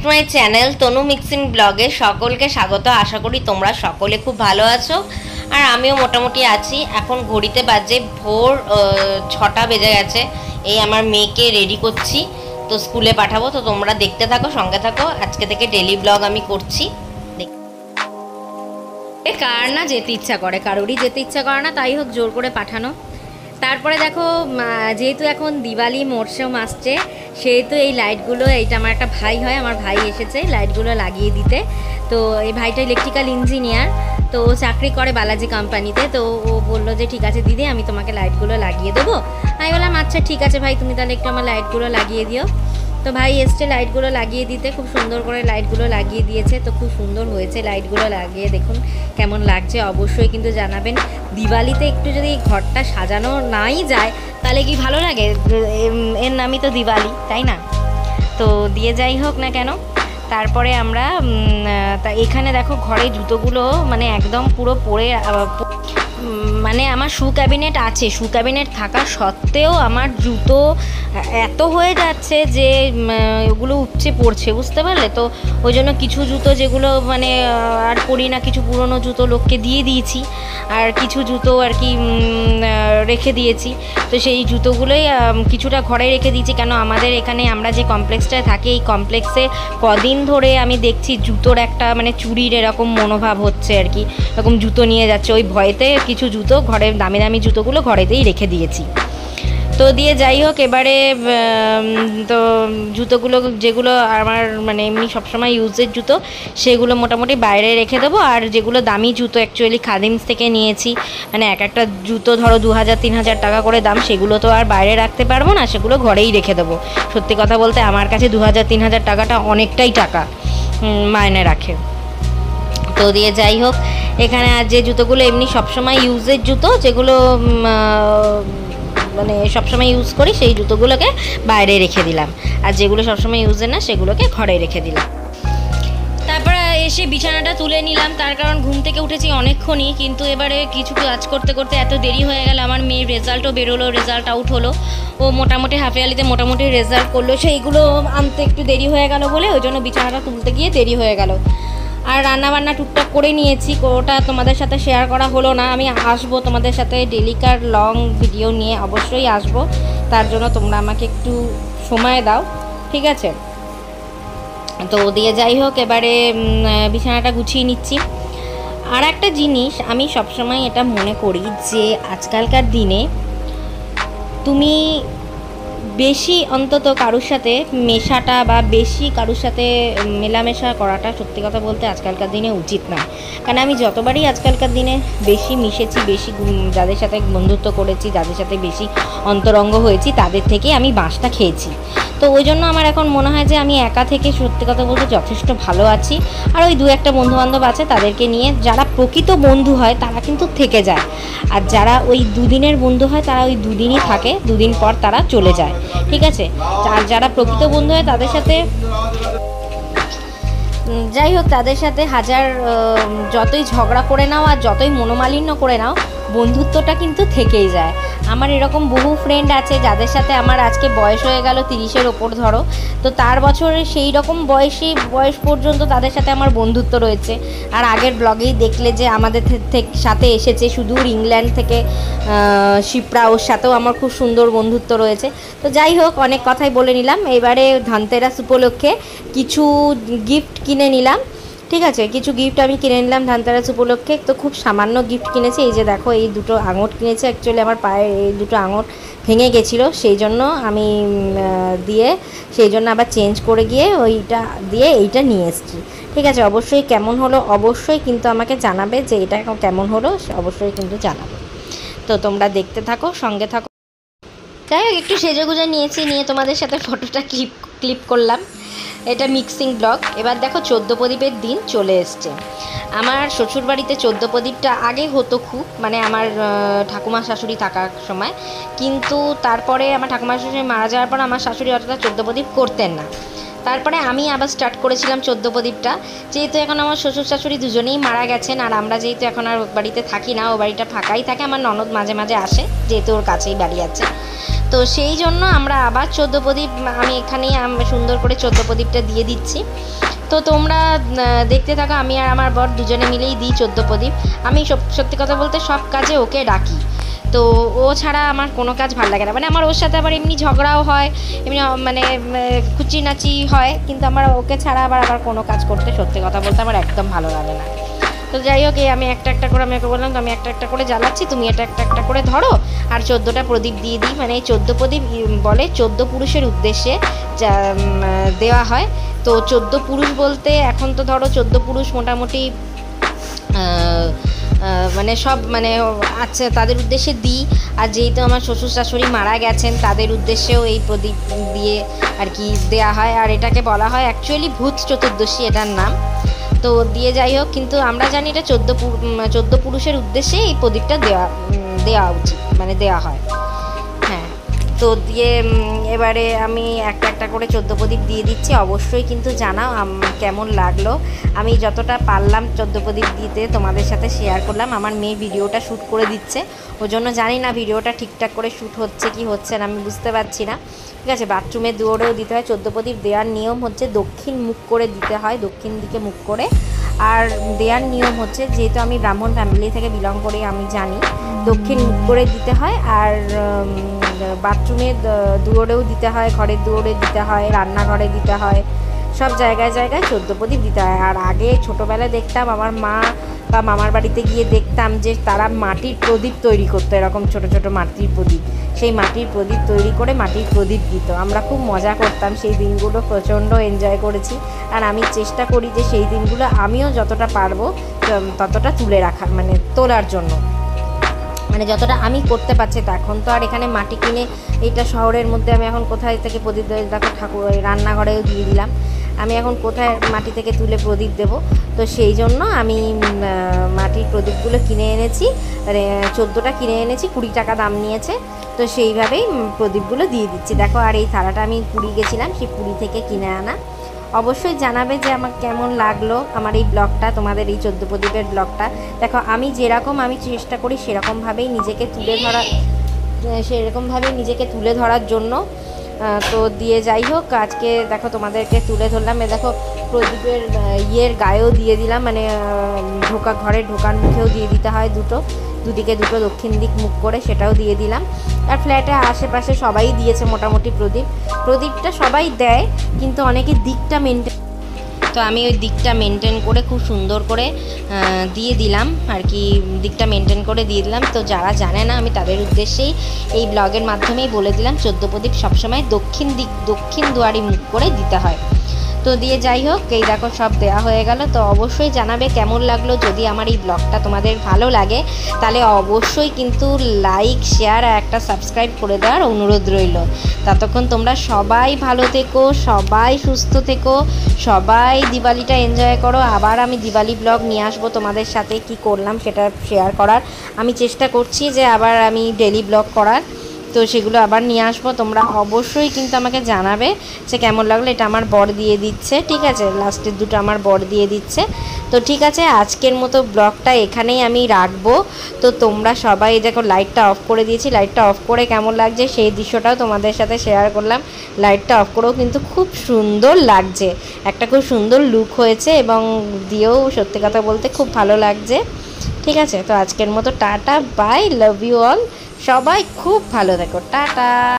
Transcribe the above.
To my channel Tanu mixing ব্লগে সকলকে স্বাগত। আশা করি তোমরা সকলে খুব ভালো আছো, আর আমিও মোটামুটি আছি। এখন ঘড়িতে বাজে ভোর 6টা বেজে গেছে। এই আমার মেয়েকে রেডি করছি, তো স্কুলে পাঠাবো। তো তোমরা দেখতে থাকো, সঙ্গে থাকো। আজকে থেকে ডেলি ব্লগ আমি করছি। কার না যেতে ইচ্ছা করে, কারোরই যেতে ইচ্ছা করে না, তাই হোক জোর করে পাঠানো। তারপরে দেখো, যেহেতু এখন দিওয়ালি মরশুম আসছে, সেহেতু এই লাইটগুলো, এইটা আমার একটা ভাই হয়, আমার ভাই এসেছে লাইটগুলো লাগিয়ে দিতে। তো এই ভাইটা ইলেকট্রিক্যাল ইঞ্জিনিয়ার, তো ও চাকরি করে বালাজি কোম্পানিতে। তো ও বললো যে ঠিক আছে দিদি, আমি তোমাকে লাইটগুলো লাগিয়ে দেবো। আমি বললাম আচ্ছা ঠিক আছে ভাই, তুমি তাহলে একটু আমার লাইটগুলো লাগিয়ে দিও। তো ভাই এসছে লাইটগুলো লাগিয়ে দিতে, খুব সুন্দর করে লাইটগুলো লাগিয়ে দিয়েছে। তো খুব সুন্দর হয়েছে লাইটগুলো লাগিয়ে, দেখুন কেমন লাগছে অবশ্যই কিন্তু জানাবেন। দিওয়ালিতে একটু যদি ঘরটা সাজানো নাই যায় তাহলে কি ভালো লাগে? এর নামই তো দিওয়ালি, তাই না? তো দিয়ে যাই হোক না কেন, তারপরে আমরা এখানে দেখো ঘরে জুতোগুলো মানে একদম পুরো পরে, মানে আমার শু ক্যাবিনেট আছে, শু ক্যাবিনেট থাকা সত্ত্বেও আমার জুতো এত হয়ে যাচ্ছে যে ওগুলো উপচে পড়ছে, বুঝতে পারলে? তো ওই জন্য কিছু জুতো যেগুলো মানে আর পরি না, কিছু পুরনো জুতো লোককে দিয়ে দিয়েছি, আর কিছু জুতো আর কি রেখে দিয়েছি। তো সেই জুতোগুলোই কিছুটা ঘরে রেখে দিয়েছি। কেন আমাদের এখানে আমরা যে কমপ্লেক্সটায় থাকি, এই কমপ্লেক্সে কদিন ধরে আমি দেখছি জুতোর একটা মানে চুরির এরকম মনোভাব হচ্ছে আর কি, এরকম জুতো নিয়ে যাচ্ছে। ওই ভয়েতে কিছু জুতো ঘরে, দামি দামি জুতোগুলো ঘরেতেই রেখে দিয়েছি। তো দিয়ে যাই হোক, এবারে তো জুতোগুলো যেগুলো আমার মানে এমনি সবসময় ইউজের জুতো, সেগুলো মোটামুটি বাইরে রেখে দেবো। আর যেগুলো দামি জুতো, অ্যাকচুয়ালি খাদিমস থেকে নিয়েছি, মানে এক একটা জুতো ধরো 2000-3000 টাকা করে দাম, সেগুলো তো আর বাইরে রাখতে পারবো না, সেগুলো ঘরেই রেখে দেবো। সত্যি কথা বলতে আমার কাছে 2000-3000 টাকাটা অনেকটাই টাকা মায়নে রাখে। তো দিয়ে যাই হোক, এখানে আর যে জুতোগুলো এমনি সবসময় ইউজের জুতো, যেগুলো মানে সবসময় ইউজ করি, সেই জুতোগুলোকে বাইরে রেখে দিলাম, আর যেগুলো সবসময় ইউজের না সেগুলোকে ঘরে রেখে দিলাম। তারপরে এসে বিছানাটা তুলে নিলাম, তার কারণ ঘুম থেকে উঠেছি অনেকক্ষণই, কিন্তু এবারে কিছু কাজ করতে করতে এত দেরি হয়ে গেল। আমার মেয়ের রেজাল্টও বেরোলো, রেজাল্ট আউট হলো, ও মোটামুটি হাফ ইয়ারলিতে মোটামুটি রেজাল্ট করলো, সেইগুলো আনতে একটু দেরি হয়ে গেল বলে ওই জন্য বিছানাটা তুলতে গিয়ে দেরি হয়ে গেল। আর রান্নাবান্না টুকটাক করে নিয়েছি, ওটা তোমাদের সাথে শেয়ার করা হলো না। আমি আসবো তোমাদের সাথে ডেলিকার লং ভিডিও নিয়ে, অবশ্যই আসবো, তার জন্য তোমরা আমাকে একটু সময় দাও, ঠিক আছে? তো দিয়ে যাই হোক, এবারে বিছানাটা গুছিয়ে নিচ্ছি। আর একটা জিনিস আমি সবসময় এটা মনে করি যে আজকালকার দিনে তুমি বেশি অন্তত কারোর সাথে মেশাটা বা বেশি কারোর সাথে মেলামেশা করাটা সত্যি কথা বলতে আজকালকার দিনে উচিত নয়। কারণ আমি যতবারই আজকালকার দিনে বেশি মিশেছি, বেশি যাদের সাথে বন্ধুত্ব করেছি, যাদের সাথে বেশি অন্তরঙ্গ হয়েছি, তাদের থেকে আমি বাঁশটা খেয়েছি। তো ওই জন্য আমার এখন মনে হয় যে আমি একা থেকে সত্যি কথা বলতে যথেষ্ট ভালো আছি। আর ওই 2-1টা বন্ধুবান্ধব আছে, তাদেরকে নিয়ে, যারা প্রকৃত বন্ধু হয় তারা কিন্তু থেকে যায়, আর যারা ওই দুদিনের বন্ধু হয় তারা ওই দুদিনই থাকে, দুদিন পর তারা চলে যায়, ঠিক আছে? আর যারা প্রকৃত বন্ধু হয় তাদের সাথে, যাই হোক, তাদের সাথে হাজার যতই ঝগড়া করে নাও আর যতই মনোমালিন্য করে নাও, বন্ধুত্বটা কিন্তু থেকেই যায়। আমার এরকম বহু ফ্রেন্ড আছে যাদের সাথে আমার আজকে বয়স হয়ে গেল 30-এর ওপর ধরো, তো তার বছরে সেই রকম বয়স পর্যন্ত তাদের সাথে আমার বন্ধুত্ব রয়েছে। আর আগের ব্লগেই দেখলে যে আমাদের সাথে এসেছে সুদূর ইংল্যান্ড থেকে শিপ্রা, ওর সাথেও আমার খুব সুন্দর বন্ধুত্ব রয়েছে। তো যাই হোক, অনেক কথাই বলে নিলাম। এবারে ধনতেরাস উপলক্ষে কিছু গিফট কিনে নিলাম, ঠিক আছে? কিছু গিফট আমি কিনে নিলাম ধনতেরাস উপলক্ষে। তো খুব সামান্য গিফট কিনেছি। এই যে দেখো, এই দুটো আঙট কিনেছি। অ্যাকচুয়ালি আমার পায়ে এই দুটো আঙট ভেঙে গেছিলো, সেই জন্য আমি সেই জন্য আবার চেঞ্জ করে গিয়ে ওইটা দিয়ে এইটা নিয়ে এসেছি, ঠিক আছে? অবশ্যই কেমন হলো অবশ্যই কিন্তু আমাকে জানাবে, যে এটা কেমন হলো অবশ্যই কিন্তু জানাবে। তো তোমরা দেখতে থাকো, সঙ্গে থাকো। যাই হোক, একটু সেজেগুজে নিয়েছি, নিয়ে তোমাদের সাথে ফটোটা ক্লিপ করলাম। এটা মিক্সিং ব্লগ। এবার দেখো, 14 প্রদীপের দিন চলে এসছে। আমার শ্বশুরবাড়িতে 14 প্রদীপটা আগে হতো খুব, মানে আমার ঠাকুমা শাশুড়ি থাকার সময়, কিন্তু তারপরে আমার ঠাকুমা শাশুড়ি মারা যাওয়ার পর আমার শাশুড়ি অতটা 14 প্রদীপ করতেন না। তারপরে আমি আবার স্টার্ট করেছিলাম 14 প্রদীপটা। যেহেতু এখন আমার শ্বশুর শাশুড়ি দুজনেই মারা গেছেন, আর আমরা যেহেতু এখন আর বাড়িতে থাকি না, ও বাড়িটা ফাঁকাই থাকে, আমার ননদ মাঝে মাঝে আসে, যেহেতু ওর কাছেই বাড়ি আছে। তো সেই জন্য আমরা আবার 14 প্রদীপ আমি এখানেই সুন্দর করে 14 প্রদীপটা দিয়ে দিচ্ছি। তো তোমরা দেখতে থাকো, আমি আর আমার বর দুজনে মিলেই দিই 14 প্রদীপ। আমি সত্যি কথা বলতে সব কাজে ওকে ডাকি, তো ও ছাড়া আমার কোনো কাজ ভালো লাগে না। মানে আমার ওর সাথে আবার এমনি ঝগড়াও হয়, এমনি মানে কুচি নাচি হয়, কিন্তু আমার ওকে ছাড়া আবার কোনো কাজ করতে সত্যি কথা বলতে আমার একদম ভালো লাগে না। তো যাই হোক, আমি একটা একটা করে আমি ওকে বললাম তো আমি একটা একটা করে জ্বালাচ্ছি, তুমি এটা একটা একটা করে ধরো আর 14টা প্রদীপ দিয়ে দিই। মানে এই 14 প্রদীপ বলে 14 পুরুষের উদ্দেশ্যে দেওয়া হয়। তো 14 পুরুষ বলতে এখন তো ধরো 14 পুরুষ মোটামুটি মানে সব মানে আচ্ছা তাদের উদ্দেশ্যে দিই। আর যেহেতু আমার শ্বশুর শাশুড়ি মারা গেছেন তাদের উদ্দেশ্যেও এই প্রদীপ দিয়ে আর কি দেয়া হয়। আর এটাকে বলা হয় অ্যাকচুয়ালি ভূত চতুর্দশী এটার নাম। তো দিয়ে যাই হোক, কিন্তু আমরা জানি এটা 14 পুরুষের উদ্দেশ্যে এই প্রদীপটা দেওয়া উচিত, মানে দেওয়া হয়। হ্যাঁ, তো দিয়ে এবারে আমি একটা একটা করে 14 প্রদীপ দিয়ে দিচ্ছি। অবশ্যই কিন্তু জানাও কেমন লাগলো। আমি যতটা পারলাম 14 প্রদীপ দিতে তোমাদের সাথে শেয়ার করলাম। আমার মেয়ে ভিডিওটা শ্যুট করে দিচ্ছে, ওই জন্য জানি না ভিডিওটা ঠিকঠাক করে শ্যুট হচ্ছে কি হচ্ছে না, আমি বুঝতে পারছি না। ঠিক আছে, বাথরুমের দুয়ারেও দিতে হয়। 14 প্রদীপ দেওয়ার নিয়ম হচ্ছে দক্ষিণ মুখ করে দিতে হয়, দক্ষিণ দিকে মুখ করে। আর দেওয়ার নিয়ম হচ্ছে, যেহেতু আমি ব্রাহ্মণ ফ্যামিলি থেকে বিলং করি, আমি জানি দক্ষিণ মুখ করে দিতে হয়। আর বাথরুমের দুয়ারেও দিতে হয়, ঘরের দুয়ারে দিতে হয়, রান্নাঘরে দিতে হয়, সব জায়গায় জায়গায় 14 প্রদীপ দিতে হয়। আর আগে ছোটোবেলায় দেখতাম আমার মা বা মামার বাড়িতে গিয়ে দেখতাম যে তারা মাটির প্রদীপ তৈরি করতো, এরকম ছোট ছোট মাটির প্রদীপ। সেই মাটির প্রদীপ তৈরি করে মাটির প্রদীপ দিত, আমরা খুব মজা করতাম। সেই দিনগুলো প্রচণ্ড এনজয় করেছি। আর আমি চেষ্টা করি যে সেই দিনগুলো আমিও যতটা পারবো ততটা তুলে রাখার, মানে তোলার জন্য, মানে যতটা আমি করতে পারছি। তো এখন তো আর এখানে মাটি কিনে এইটা শহরের মধ্যে আমি এখন কোথায় থেকে প্রদীপ দেখো, ঠাকুর রান্নাঘরেও দিয়ে দিলাম, আমি এখন কোথায় মাটি থেকে তুলে প্রদীপ দেব। তো সেই জন্য আমি মাটির প্রদীপগুলো কিনে এনেছি, 14টা কিনে এনেছি, 20 টাকা দাম নিয়েছে। তো সেইভাবেই প্রদীপগুলো দিয়ে দিচ্ছি। দেখো, আর এই থালাটা আমি পুরী গেছিলাম, সেই পুরী থেকে কিনে আনা। অবশ্যই জানাবে যে আমার কেমন লাগলো আমার এই ব্লগটা, তোমাদের এই 14 প্রদীপের ব্লগটা। দেখো, আমি যেরকম আমি চেষ্টা করি সেরকমভাবেই নিজেকে তুলে ধরার জন্য। তো দিয়ে যাই হোক, আজকে দেখো তোমাদেরকে তুলে ধরলাম। দেখো প্রদীপের গায়েও দিয়ে দিলাম, মানে ঘরের ঢোকার মুখেও দিয়ে দিতে হয় দুদিকে দুটো দক্ষিণ দিক মুখ করে, সেটাও দিয়ে দিলাম। আর ফ্ল্যাটে আশেপাশে সবাই দিয়েছে মোটামুটি প্রদীপটা সবাই দেয়, কিন্তু অনেকে দিকটা মেনটেন, তো আমি ওই দিকটা মেনটেন করে খুব সুন্দর করে দিয়ে দিলাম আর কি, দিকটা মেনটেন করে দিয়ে দিলাম। তো যারা জানে না আমি তাদের উদ্দেশ্যেই এই ব্লগের মাধ্যমেই বলে দিলাম 14 প্রদীপ সবসময় দক্ষিণ দুয়ারি মুখ করে দিতে হয়। তো দিয়ে যাই হোক, এই দেখো সব দেওয়া হয়ে গেল। তো অবশ্যই জানাবে কেমন লাগলো। যদি আমার এই ব্লগটা তোমাদের ভালো লাগে তাহলে অবশ্যই কিন্তু লাইক, শেয়ার আর একটা সাবস্ক্রাইব করে দেওয়ার অনুরোধ রইল। ততক্ষণ তোমরা সবাই ভালো থেকো, সবাই সুস্থ থেকো, সবাই দিওয়ালিটা এনজয় করো। আবার আমি দিওয়ালি ব্লগ নিয়ে আসবো তোমাদের সাথে, কি করলাম সেটা শেয়ার করার। আমি চেষ্টা করছি যে আবার আমি ডেলি ব্লগ করার, তো সেগুলো আবার নিয়ে আসবো। তোমরা অবশ্যই কিন্তু আমাকে জানাবে যে কেমন লাগলো। এটা আমার বর দিয়ে দিচ্ছে, ঠিক আছে, লাস্টের দুটো আমার বর দিয়ে দিচ্ছে। তো ঠিক আছে, আজকের মতো ব্লগটা এখানেই আমি রাখবো। তো তোমরা সবাই দেখো, লাইটটা অফ করে দিয়েছি, লাইটটা অফ করে কেমন লাগছে সেই দৃশ্যটাও তোমাদের সাথে শেয়ার করলাম। লাইটটা অফ করেও কিন্তু খুব সুন্দর লাগছে, একটা খুব সুন্দর লুক হয়েছে, এবং দিয়েও সত্যি কথা বলতে খুব ভালো লাগছে। ঠিক আছে, তো আজকের মতো tata, bye, love you all. সবাই খুব ভালো থেকো, টাটা।